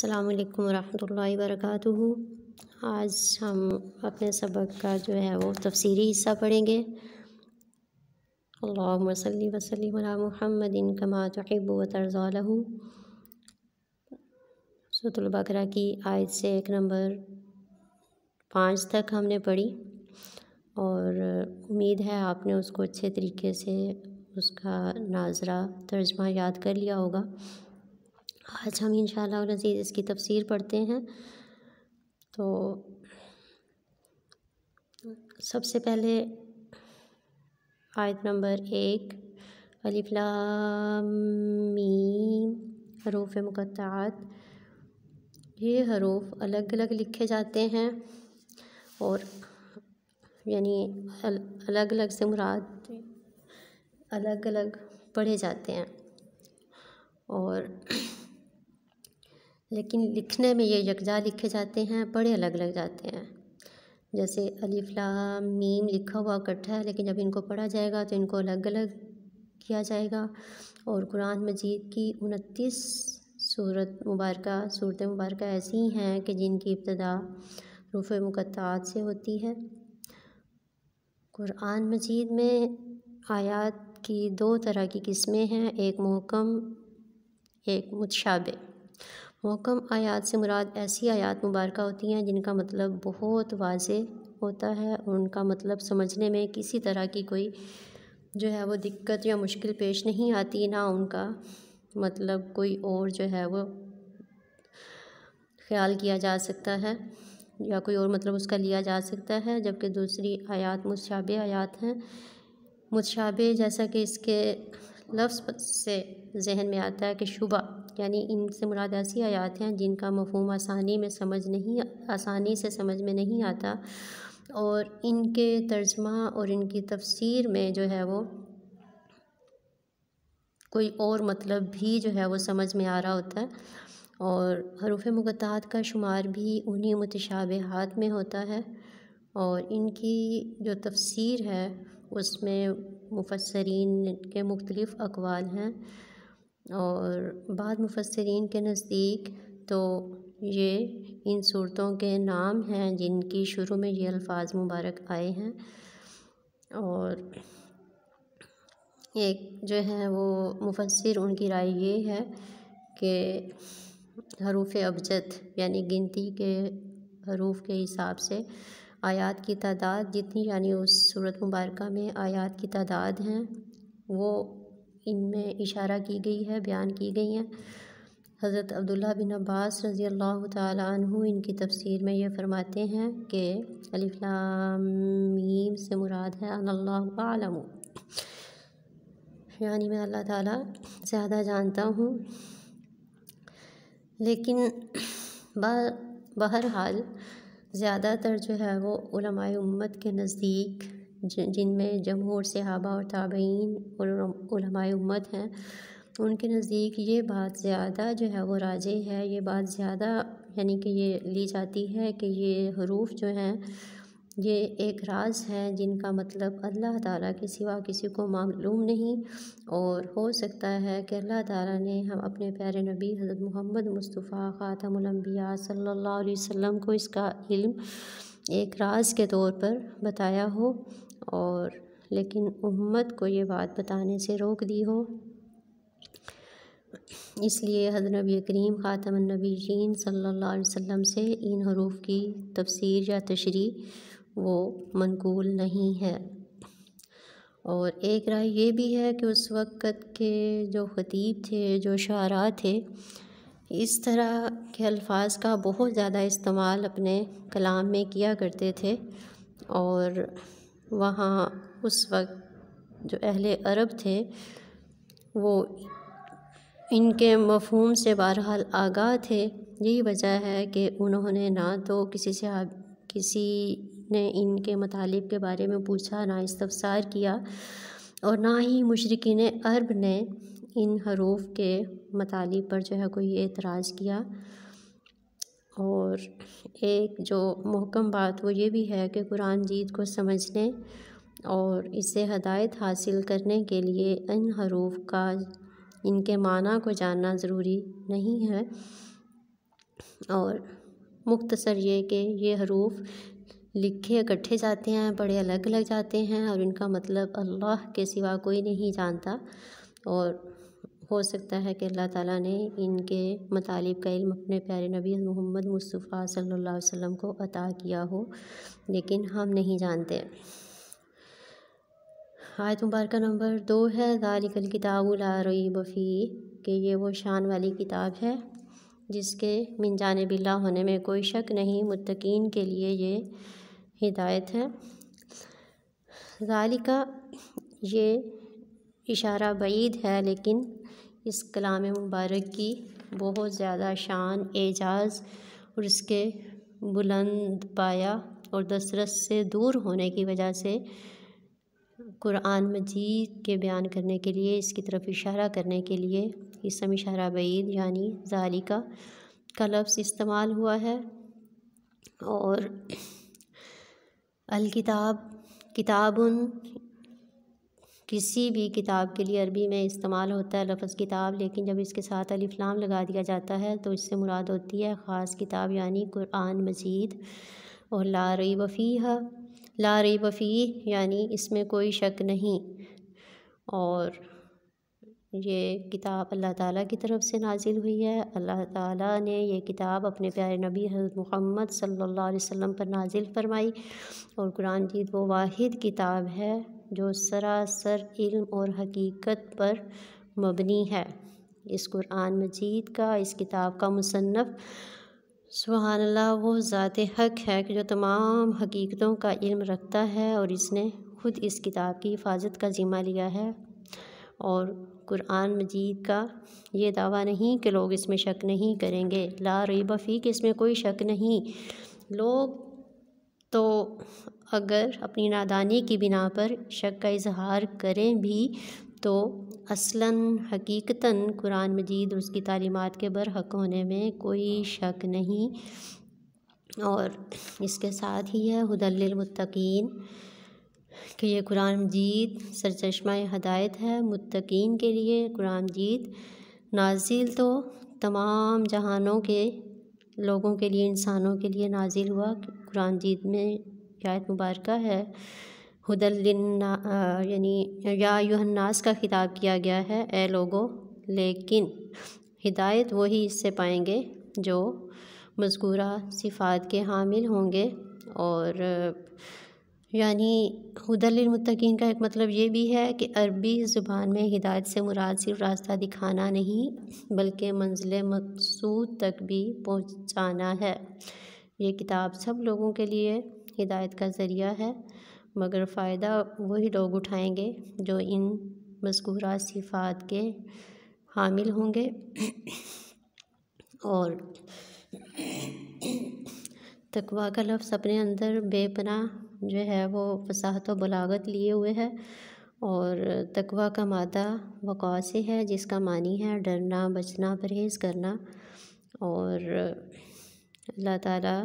السلام علیکم ورحمۃ اللہ وبرکاتہ۔ آج ہم اپنے سبق کا جو ہے وہ تفسیری حصہ پڑھیں گے۔ اللہم صلی وسلم علی محمد کما تحب و ترضی لہ۔ سورۃ البقرہ کی آیت سے ایک نمبر 5 تک ہم نے پڑھی اور امید ہے آپ نے اس کو اچھے طریقے سے اس کا ناظرہ ترجمہ یاد کر لیا ہوگا۔ آج ہم انشاءاللہ العزیز اس کی تفسیر پڑھتے ہیں۔ تو سب سے پہلے آیت نمبر 1 الف لام میم حروف مقطعات، یہ حروف الگ الگ لکھے جاتے ہیں اور یعنی الگ الگ سے مراد الگ الگ پڑھے جاتے ہیں، اور لیکن لکھنے میں یہ یکجا لکھے جاتے ہیں، پڑھے الگ الگ جاتے ہیں۔ جیسے الف لام میم لکھا ہوا اکٹھا ہے، لیکن جب ان کو پڑھا جائے گا تو ان کو الگ الگ کیا جائے گا۔ اور قرآن مجید کی 29 صورتیں مبارکہ ایسی ہیں کہ جن کی ابتدا حروف مقطعات سے ہوتی ہے۔ قرآن مجید میں آیات کی 2 طرح کی قسمیں ہیں، ایک محکم ایک متشابہ۔ محکم آیات سے مراد ایسی آیات مبارکہ ہوتی ہیں جن کا مطلب بہت واضح ہوتا ہے اور ان کا مطلب سمجھنے میں کسی طرح کی کوئی جو ہے وہ دقت یا مشکل پیش نہیں آتی، نہ ان کا مطلب کوئی اور جو ہے وہ خیال کیا جا سکتا ہے یا کوئی اور مطلب اس کا لیا جا سکتا ہے۔ جبکہ دوسری آیات متشابہ آیات ہیں۔ متشابہ جیسا کہ اس کے لفظ سے ذہن میں آتا ہے کہ شبہ، یعنی ان سے مراد ایسی آیات ہیں جن کا مفہوم آسانی سے سمجھ میں نہیں آتا، اور ان کے ترجمہ اور ان کی تفسیر میں جو ہے وہ کوئی اور مطلب بھی جو ہے وہ سمجھ میں آ رہا ہوتا ہے۔ اور حروف مقطعات کا شمار بھی انہی متشابہات میں ہوتا ہے، اور ان کی جو تفسیر ہے اس میں مفسرین کے مختلف اقوال ہیں، اور بعض مفسرین کے نزدیک تو یہ ان صورتوں کے نام ہیں جن کی شروع میں یہ الفاظ مبارک آئے ہیں۔ اور ایک جو ہے وہ مفسر ان کی رائے یہ ہے کہ حروف ابجد یعنی گنتی کے حروف کے حساب سے آیات کی تعداد جتنی، یعنی اس سورت مبارکہ میں آیات کی تعداد ہیں وہ ان میں اشارہ کی گئی ہے، بیان کی گئی ہیں۔ حضرت عبداللہ بن عباس رضی اللہ تعالی عنہ ان کی تفسیر میں یہ فرماتے ہیں کہ الف لام میم سے مراد ہے ان اللہ اعلم، یعنی میں اللہ تعالیٰ زیادہ جانتا ہوں۔ لیکن بہرحال زیادہ تر جو ہے وہ علماء امت کے نزدیک، جن میں جمہور صحابہ اور تابعین اور علماء امت ہیں، ان کے نزدیک یہ بات زیادہ جو ہے وہ راجح ہے، یہ بات زیادہ یعنی کہ یہ لی جاتی ہے کہ یہ حروف جو ہیں یہ ایک راز ہیں جن کا مطلب اللہ تعالیٰ کے سوا کسی کو معلوم نہیں، اور ہو سکتا ہے کہ اللہ تعالیٰ نے ہم اپنے پیارے نبی حضرت محمد مصطفیٰ خاتم الانبیاء صلی اللہ علیہ وسلم کو اس کا علم ایک راز کے طور پر بتایا ہو، اور لیکن امت کو یہ بات بتانے سے روک دی ہو۔ اس لیے حضرت نبی کریم خاتم النبیین صلی اللہ علیہ وسلم سے ان حروف کی تفسیر یا تشریح وہ منقول نہیں ہے۔ اور ایک رائے یہ بھی ہے کہ اس وقت کے جو خطیب تھے، جو شعراء تھے، اس طرح کے الفاظ کا بہت زیادہ استعمال اپنے کلام میں کیا کرتے تھے، اور وہاں اس وقت جو اہل عرب تھے وہ ان کے مفہوم سے بہرحال آگاہ تھے۔ یہی وجہ ہے کہ انہوں نے نہ تو کسی نے ان کے مطالب کے بارے میں پوچھا، نہ استفسار کیا، اور نہ ہی مشرکین عرب نے ان حروف کے مطالب پر جو ہے کوئی اعتراض کیا۔ اور ایک جو محکم بات وہ یہ بھی ہے کہ قرآن مجید کو سمجھنے اور اس سے ہدایت حاصل کرنے کے لیے ان حروف کا ان کے معنی کو جاننا ضروری نہیں ہے، اور مختصر یہ کہ یہ حروف لکھے اکٹھے جاتے ہیں، پڑھے الگ الگ جاتے ہیں، اور ان کا مطلب اللہ کے سوا کوئی نہیں جانتا، اور ہو سکتا ہے کہ اللہ تعالیٰ نے ان کے مطالب کا علم اپنے پیارے نبی محمد مصطفیٰ صلی اللہ علیہ وسلم کو عطا کیا ہو، لیکن ہم نہیں جانتے۔ آیت مبارکہ نمبر 2 ہے ذالک الکتاب لا ریب فیہ، کہ یہ وہ شان والی کتاب ہے جس کے من جانب اللہ ہونے میں کوئی شک نہیں، متقین کے لیے یہ ہدایت ہے۔ ذالک یہ اشارہ بعید ہے، لیکن اس کلام مبارک کی بہت زیادہ شان، اعجاز اور اس کے بلند پایہ اور دسترس سے دور ہونے کی وجہ سے قرآن مجید کے بیان کرنے کے لیے، اس کی طرف اشارہ کرنے کے لیے اسم اشارہ بعید یعنی ذالک کا لفظ استعمال ہوا ہے۔ اور الکتاب، کتاب کسی بھی کتاب کے لیے عربی میں استعمال ہوتا ہے لفظ کتاب، لیکن جب اس کے ساتھ الف لام لگا دیا جاتا ہے تو اس سے مراد ہوتی ہے خاص کتاب یعنی قرآن مجید۔ اور لا ریب فیہ، لا ریب فیہ یعنی اس میں کوئی شک نہیں، اور یہ کتاب اللہ تعالیٰ کی طرف سے نازل ہوئی ہے۔ اللہ تعالیٰ نے یہ کتاب اپنے پیارے نبی حضرت محمد صلی اللہ علیہ وسلم پر نازل فرمائی، اور قرآن مجید وہ واحد کتاب ہے جو سراسر علم اور حقیقت پر مبنی ہے۔ اس قرآن مجید کا، اس کتاب کا مصنف سبحان اللہ وہ ذات حق ہے کہ جو تمام حقیقتوں کا علم رکھتا ہے، اور اس نے خود اس کتاب کی حفاظت کا ذمہ لیا ہے۔ اور قرآن مجید کا یہ دعویٰ نہیں کہ لوگ اس میں شک نہیں کریں گے، لا ریب فیہ کہ اس میں کوئی شک نہیں۔ لوگ تو اگر اپنی نادانی کی بنا پر شک کا اظہار کریں بھی تو اصلاً حقیقتاً قرآن مجید اور اس کی تعلیمات کے برحق ہونے میں کوئی شک نہیں۔ اور اس کے ساتھ ہی ہے ھدی للمتقین، کہ یہ قرآن مجید سرچشمہ ہدایت ہے متقین کے لیے۔ قرآن مجید نازل تو تمام جہانوں کے لوگوں کے لیے، انسانوں کے لیے نازل ہوا۔ قرآن مجید میں آیت مبارکہ ہے ھدی یعنی یا ایھا الناس کا خطاب کیا گیا ہے، اے لوگو، لیکن ہدایت وہی اس سے پائیں گے جو مذکورہ صفات کے حامل ہوں گے۔ اور یعنی ھدی للمتقین کا ایک مطلب یہ بھی ہے کہ عربی زبان میں ہدایت سے مراد صرف راستہ دکھانا نہیں بلکہ منزل مقصود تک بھی پہنچانا ہے۔ یہ کتاب سب لوگوں کے لیے ہدایت کا ذریعہ ہے، مگر فائدہ وہی لوگ اٹھائیں گے جو ان مذکورہ صفات کے حامل ہوں گے۔ اور تقویٰ کا لفظ اپنے اندر بے پناہ جو ہے وہ فصاحت و بلاغت لیے ہوئے ہے، اور تقویٰ کا مادہ وقوع سے ہے جس کا معنی ہے ڈرنا، بچنا، پرہیز کرنا۔ اور اللہ تعالیٰ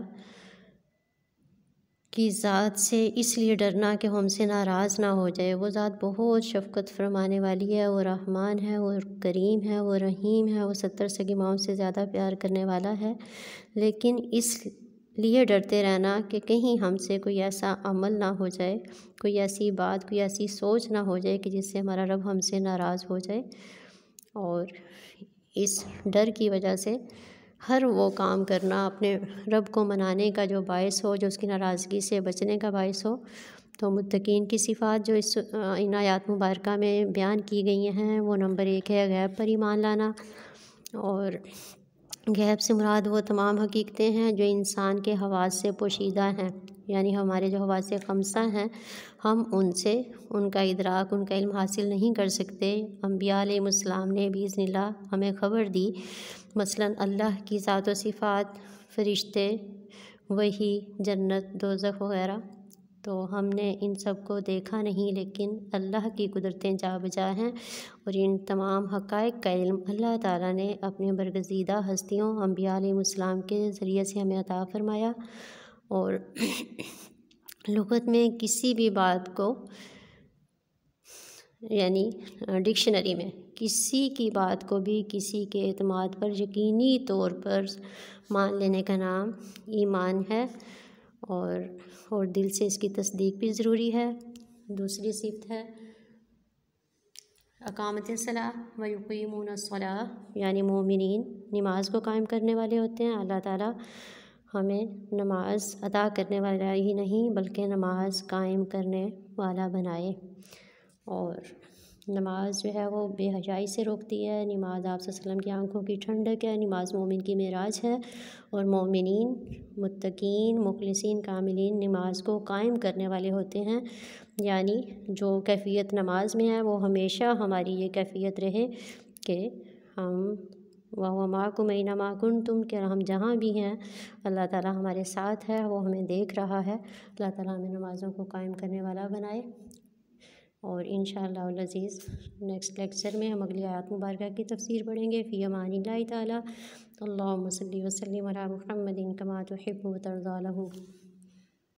کی ذات سے اس لیے ڈرنا کہ وہ ہم سے ناراض نہ ہو جائے۔ وہ ذات بہت شفقت فرمانے والی ہے، وہ رحمان ہے، وہ کریم ہے، وہ رحیم ہے، وہ 70 سگی ماؤں سے زیادہ پیار کرنے والا ہے، لیکن اس لیے ڈرتے رہنا کہ کہیں ہم سے کوئی ایسا عمل نہ ہو جائے، کوئی ایسی بات، کوئی ایسی سوچ نہ ہو جائے کہ جس سے ہمارا رب ہم سے ناراض ہو جائے۔ اور اس ڈر کی وجہ سے ہر وہ کام کرنا اپنے رب کو منانے کا جو باعث ہو، جو اس کی ناراضگی سے بچنے کا باعث ہو۔ تو متقین کی صفات جو ان آیات مبارکہ میں بیان کی گئی ہیں وہ نمبر 1 ہے غیب پر ایمان لانا، اور غیب سے مراد وہ تمام حقیقتیں ہیں جو انسان کے حواس سے پوشیدہ ہیں، یعنی ہمارے جو حواس خمسہ ہیں ہم ان سے ان کا ادراک، ان کا علم حاصل نہیں کر سکتے۔ انبیاء علیہ السلام نے باذن اللہ ہمیں خبر دی، مثلاً اللہ کی ذات و صفات، فرشتے، وحی، جنت، دوزخ وغیرہ، تو ہم نے ان سب کو دیکھا نہیں، لیکن اللہ کی قدرتیں جا بجا ہیں، اور ان تمام حقائق کا علم اللہ تعالیٰ نے اپنے برگزیدہ ہستیوں انبیاء علیہ السلام کے ذریعے سے ہمیں عطا فرمایا۔ اور لغت میں کسی بھی بات کو یعنی ڈکشنری میں کسی کی بات کو بھی کسی کے اعتماد پر یقینی طور پر مان لینے کا نام ایمان ہے، اور دل سے اس کی تصدیق بھی ضروری ہے۔ دوسری صفت ہے اقامت الصلاۃ و یقیمون الصلاۃ، یعنی مومنین نماز کو قائم کرنے والے ہوتے ہیں۔ اللہ تعالیٰ ہمیں نماز ادا کرنے والا ہی نہیں بلکہ نماز قائم کرنے والا بنائے، اور نماز جو ہے وہ بے حیائی سے روکتی ہے۔ نماز آپ صلی اللہ علیہ وسلم کی آنکھوں کی ٹھنڈک ہے، نماز مومن کی معراج ہے، اور مومنین متقین مخلصین کاملین نماز کو قائم کرنے والے ہوتے ہیں، یعنی جو کیفیت نماز میں ہے وہ ہمیشہ ہماری یہ کیفیت رہے کہ ہم وَهُوَ مَعَكُمْ أَيْنَمَا كُنتُمْ، کہ ہم جہاں بھی ہیں اللہ تعالیٰ ہمارے ساتھ ہے، وہ ہمیں دیکھ رہا ہے۔ اللہ تعالیٰ ہمیں نمازوں کو قائم کرنے والا بنائے، اور انشاءاللہ العزیز نیکسٹ لیکچر میں ہم اگلی آیات مبارکہ کی تفسیر پڑھیں گے۔ فی امان اللہ تعالیٰ۔ اللہم صلی وسلم علی محمد کما تحب و ترضی۔